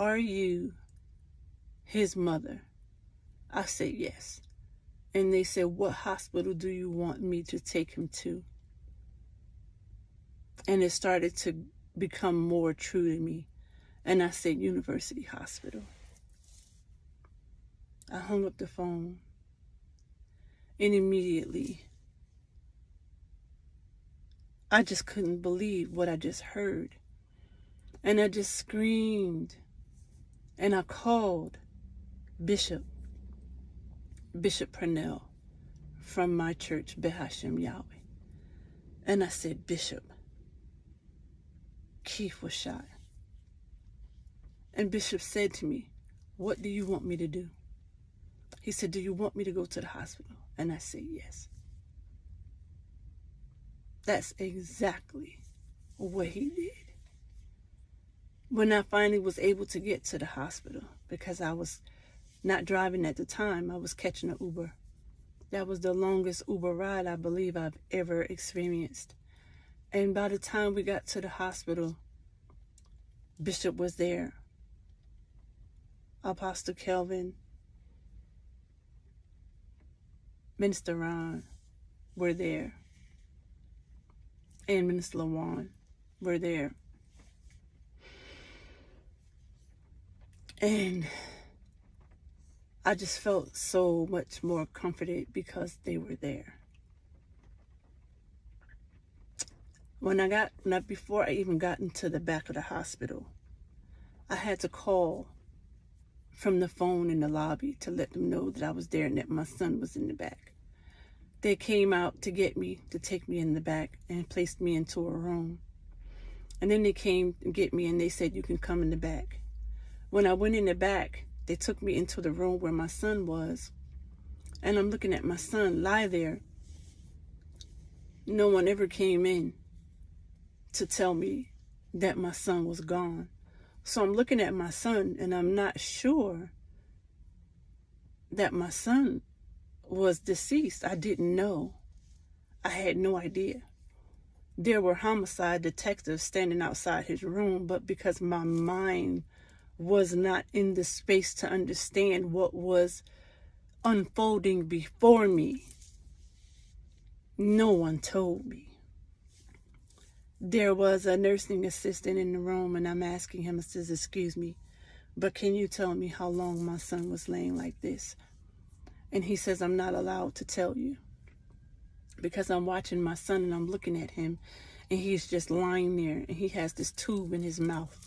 "Are you his mother?" I said, "Yes." And they said, "What hospital do you want me to take him to?" And it started to become more true to me. And I said, "University Hospital." I hung up the phone, and immediately I just couldn't believe what I just heard. And I just screamed, and I called Bishop Purnell from my church, Behashem Yahweh. And I said, "Bishop, Keith was shot." And Bishop said to me, "What do you want me to do?" He said, "Do you want me to go to the hospital?" And I said, "Yes." That's exactly what he did. When I finally was able to get to the hospital, because I was not driving at the time, I was catching an Uber. That was the longest Uber ride I believe I've ever experienced. And by the time we got to the hospital, Bishop was there. Apostle Kelvin, Minister Ron were there. And Minister LaJuan were there. And I just felt so much more comforted because they were there. Before I even got into the back of the hospital, I had to call from the phone in the lobby to let them know that I was there and that my son was in the back. They came out to get me, to take me in the back and placed me into a room. And then they came to get me and they said, "You can come in the back." When I went in the back, they took me into the room where my son was. And I'm looking at my son lie there. No one ever came in to tell me that my son was gone. So I'm looking at my son and I'm not sure that my son was deceased. I didn't know. I had no idea. There were homicide detectives standing outside his room, but because my mind was not in the space to understand what was unfolding before me, no one told me. There was a nursing assistant in the room, and I'm asking him, I says, "Excuse me, but can you tell me how long my son was laying like this?" And he says, "I'm not allowed to tell you because I'm watching my son and I'm looking at him and he's just lying there and he has this tube in his mouth